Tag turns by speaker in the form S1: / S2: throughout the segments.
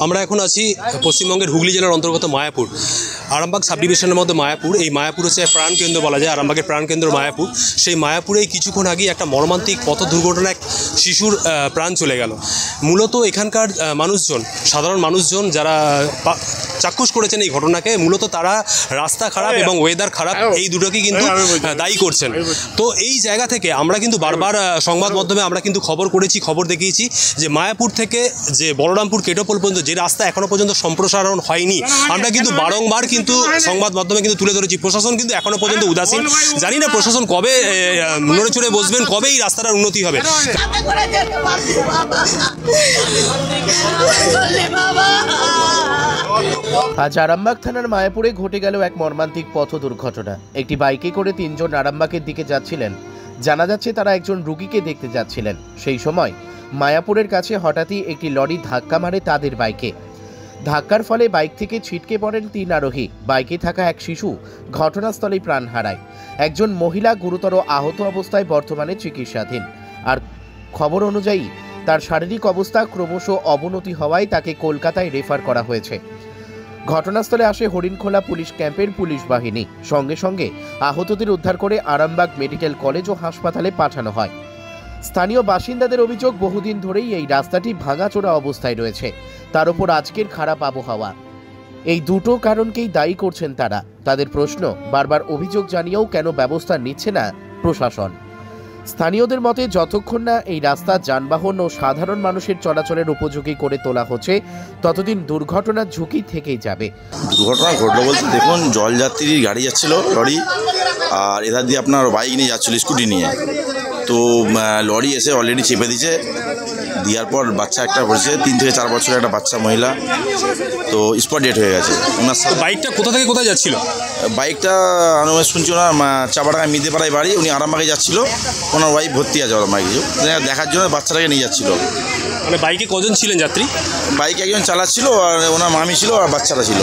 S1: আমরা এখন আছি পশ্চিমবঙ্গের হুগলি জেলার অন্তর্গত মায়াপুর, আরামবাগ সাব ডিভিশনের মধ্যে মায়াপুর। এই মায়াপুর হচ্ছে প্রাণকেন্দ্র বলা যায়, আরামবাগের প্রাণকেন্দ্র মায়াপুর। সেই মায়াপুরেই কিছুক্ষণ আগে একটা মর্মান্তিক পথ দুর্ঘটনায় এক শিশুর প্রাণ চলে গেল। মূলত এখানকার মানুষজন, সাধারণ মানুষজন যারা চাক্ষুষ করেছেন এই ঘটনাকে, মূলত তারা রাস্তা খারাপ এবং ওয়েদার খারাপ এই দুটোকে কিন্তু দায়ী করছেন। তো এই জায়গা থেকে আমরা কিন্তু বারবার সংবাদ মাধ্যমে আমরা কিন্তু খবর দেখিয়েছি যে মায়াপুর থেকে যে বলরামপুর কেটোপোল পর্যন্ত যে রাস্তা এখনো পর্যন্ত সম্প্রসারণ হয়নি, আমরা কিন্তু বারংবার কিন্তু সংবাদ মাধ্যমে কিন্তু তুলে ধরেছি। প্রশাসন কিন্তু এখনো পর্যন্ত উদাসীন। জানি না প্রশাসন কবে নড়ে চড়ে বসবেন, কবে এই রাস্তাটার উন্নতি হবে।
S2: আজ আরামবাগ থানার মায়াপুরে ঘটে গেল এক মর্মান্তিক পথ দুর্ঘটনা। একটি বাইকে করে 3 জন আরামবাগের দিকে যাচ্ছিলেন। জানা যাচ্ছে তারা একজন রোগীকে দেখতে যাচ্ছিলেন। সেই সময় মায়াপুরের কাছে হঠাৎই একটি লরি ধাক্কা মারে তাদের বাইকে। ধাক্কার ফলে বাইক থেকে ছিটকে পড়েন 3 আরোহী। বাইকে থাকা এক শিশু ঘটনাস্থলেই প্রাণ হারায়। একজন মহিলা গুরুতর আহত অবস্থায় বর্তমানে চিকিৎসাধীন। আর খবর অনুযায়ী তার শারীরিক অবস্থা ক্রমশ অবনতি হওয়ায় তাকে কলকাতায় রেফার করা হয়েছে। ঘটনাস্থলে আসে হরিণখোলা পুলিশ ক্যাম্পের পুলিশ বাহিনী। সঙ্গে সঙ্গে আহতদের উদ্ধার করে আরামবাগ মেডিকেল কলেজ ও হাসপাতালে পাঠানো হয়। স্থানীয় বাসিন্দাদের অভিযোগ, বহুদিন ধরেই এই রাস্তাটি ভাঙাচোরা অবস্থায় রয়েছে। তার উপর আজকের খারাপ আবহাওয়া, এই দুটো কারণকেই দায়ী করছেন তারা। তাদের প্রশ্ন, বারবার অভিযোগ জানিয়েও কেন ব্যবস্থা নিচ্ছে না প্রশাসন। স্থানীয়দের মতে, যতক্ষণ না এই রাস্তা যানবাহন ও সাধারণ মানুষের চলাচলের উপযোগী করে তোলা হচ্ছে, ততদিন দুর্ঘটনার ঝুঁকি থেকেই যাবে।
S3: দুর্ঘটনা ঘটলো বলতে, দেখুন জলযাত্রীর গাড়ি যাচ্ছিল লরি, আর এধার দিয়ে আপনার বাইক নিয়ে যাচ্ছিল স্কুটি নিয়ে। তো লরি এসে অলরেডি চেপে দিয়েছে, দেওয়ার পর বাচ্চা একটা পড়েছে, 3 থেকে 4 বছরের একটা বাচ্চা মহিলা, তো স্পট ডেট হয়ে গেছে। ওনার
S1: বাইকটা কোথা থেকে কোথায় যাচ্ছিল?
S3: বাইকটা আমি শুনছি ওনার চাপাডাঙ্গা মিদেপাড়ায় বাড়ি, উনি আরামবাগে যাচ্ছিল, ওনার ওয়াইফ ভর্তি আছে আরামবাগে দেখার জন্য, বাচ্চাটাকে নিয়ে যাচ্ছিল।
S1: মানে বাইকে কজন ছিলেন যাত্রী?
S3: বাইকে একজন চালাচ্ছিল, আর ওনার মামি ছিল, আর বাচ্চাটা ছিল।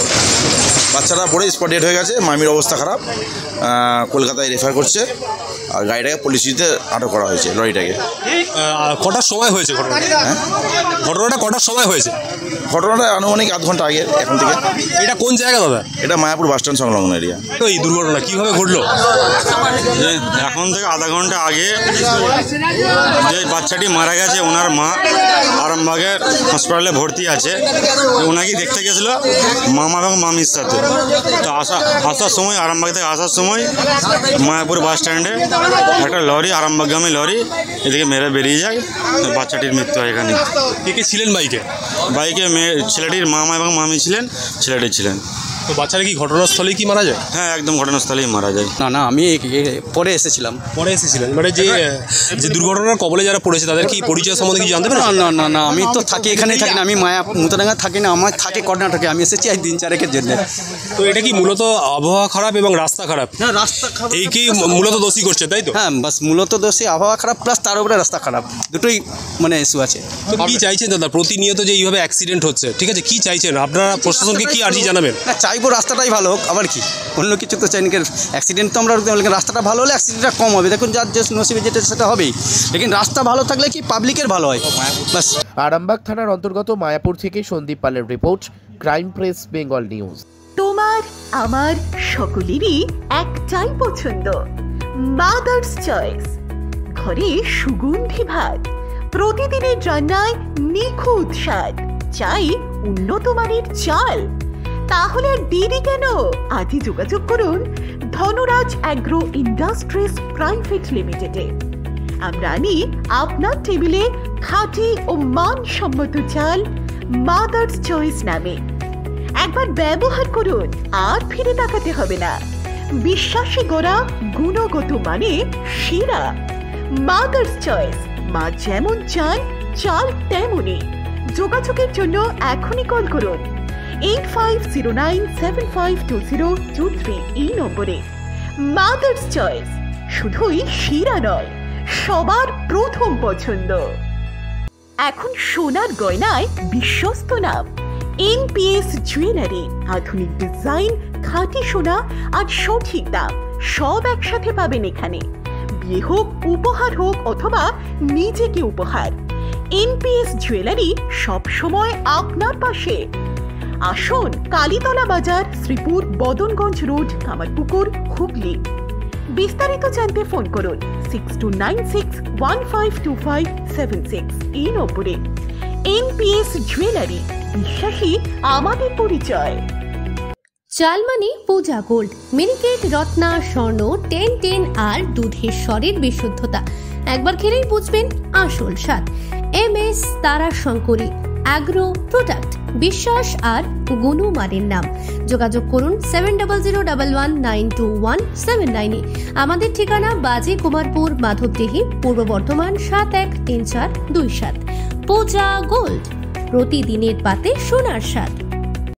S3: বাচ্চাটা পড়ে স্পট ডেট হয়ে গেছে, মামির অবস্থা খারাপ, কলকাতায় রেফার করছে। আর গাড়িটাকে পুলিশে আটক করা হয়েছে, লরিটাকে।
S1: কটার সময় হয়েছে ঘটনাটা?
S3: হ্যাঁ,
S1: ঘটনাটা কটার সময় হয়েছে?
S3: ঘটনাটা আনুমানিক আধ ঘন্টা আগে এখন থেকে।
S1: এটা কোন জায়গা দাদা?
S3: এটা মায়াপুর বাসস্ট্যান্ড সংলগ্ন এরিয়া।
S1: তো এই দুর্ঘটনা কীভাবে ঘটলো?
S4: এখন থেকে আধা ঘন্টা আগে যে বাচ্চাটি মারা গেছে, ওনার মা আরামবাগের হাসপাতালে ভর্তি আছে। ওনাকে দেখতে গেছিলো মামা এবং মামির সাথে। তো আসার সময়, আরামবাগ থেকে আসার সময় মায়াপুর বাস স্ট্যান্ডে একটা লরি, আরামবাগগামী লরি, এদিকে মেরে বেরিয়ে যায়, বাচ্চাটির মৃত্যু হয় এখানে।
S1: কে কে ছিলেন বাইকে?
S4: বাইকে ছেলেটির মামা এবং মামি ছিলেন, ছেলেটি ছিলেন।
S1: তো বাচ্চারা কি ঘটনাস্থলেই কি মারা যায়?
S4: হ্যাঁ, একদম ঘটনাস্থলেই মারা যায়।
S5: না, আমি পরে এসেছিলাম।
S1: মানে যে দুর্ঘটনার কবলে যারা পড়েছে তাদের কি পরিচয় সম্বন্ধে কি জানতে পারেন?
S5: না, আমি তো থাকি এখানেই থাকি না, আমি মুতাডাঙ্গা থাকি না, আমার থাকে কর্ণাটকে। আমি এসেছি আজ 3-4 জন্য।
S1: তো এটা কি মূলত আবহাওয়া খারাপ এবং রাস্তা খারাপ?
S5: না, রাস্তা খারাপ
S1: এই কি মূলত দোষী করছে, তাই তো?
S5: হ্যাঁ, বাস মূলত দোষী আবহাওয়া খারাপ প্লাস তার উপরে রাস্তা খারাপ, দুটোই মানে ইস্যু আছে।
S1: তো কি চাইছেন দাদা? প্রতিনিয়ত যে এইভাবে অ্যাক্সিডেন্ট হচ্ছে, ঠিক আছে, কি চাইছেন আপনারা? প্রশাসনকে কি আর্জি জানাবেন?
S5: না, চাইবো রাস্তাটাই ভালো হোক, আবার কি অন্য কিছু তো চাই না। অ্যাক্সিডেন্ট তো আমরা, রাস্তাটা ভালো হলে অ্যাক্সিডেন্টটা কম হবে। দেখুন, যার যে নসিবে যেটা সেটা হবেই, লেকিন রাস্তা ভালো থাকলে কি পাবলিকের ভালো হয় বাস।
S2: আরামবাগ থানার অন্তর্গত মায়াপুর থেকে সন্দীপ পালের report, crime press Bengal news.
S6: তোমার আমার সকলেরই একটাই পছন্দ, মাদার্স চয়েস। ঘরে সুগন্ধি ভাত, প্রতিদিনের রান্নায় নিখুঁত স্বাদ, চাই উন্নত মানের চাল। তাহলে আর দেরি কেন? আজই যোগাযোগ করুন ধনরাজ অ্যাগ্রো ইন্ডাস্ট্রিজ প্রাইভেট লিমিটেডে। আমরা আনি আপনার টেবিলে খাঁটি ও মানসম্মত চাল মাদার্স চয়েস নামে। একবার ব্যবহার করুন, আর ফিরে তাকাতে হবে না। বিশ্বাসী গড়া, গুণগত মানে সেরা মাদার্স চয়েস। মা যেমন চান, চাল তেমনই। যোগাযোগের জন্য এখনই কল করুন 8509752023 এই নম্বরে। মাদার্স চয়েস শুধুই সেরা নয়, সবার প্রথম পছন্দ। এখন সোনার গয়নায় বিশ্বস্ত নাম NPS জুয়েলারি। আধুনিক ডিজাইন, খাঁটি সোনা আর সঠিক দাম সব একসাথে পাবেন এখানে। বিয়ে হোক, উপহার হোক অথবা নিজেকে উপহার, এনপিএস জুয়েলারি সব সময় আপনার পাশে। আসুন কালীতলা বাজার, শ্রীপুর, বদনগঞ্জ রোড, কামারপুকুর, হুগলি। বিস্তারিত জানতে ফোন করুন 6296152576 এই নম্বরে। এনপিএস জুয়েলারি, বিশ্বাসী আমাদের পরিচয়।
S7: চাল মানে পূজা গোল্ড, মিনিকেট, রত্না, স্বর্ণ 10-10 আর দুধের স্বরের বিশুদ্ধতা। একবার খেলেই বুঝবেন আসল স্বাদ। MS তারা শঙ্করী অ্যাগ্রো প্রোডাক্ট, বিশ্বাস আর গুণমানের নাম। যোগাযোগ করুন 7001192179 আমাদের ঠিকানা বাজে কুমারপুর, মাধবদেহি, পূর্ব বর্ধমান 713427। পূজা গোল্ড, প্রতিদিনের পাতে সোনার স্বাদ।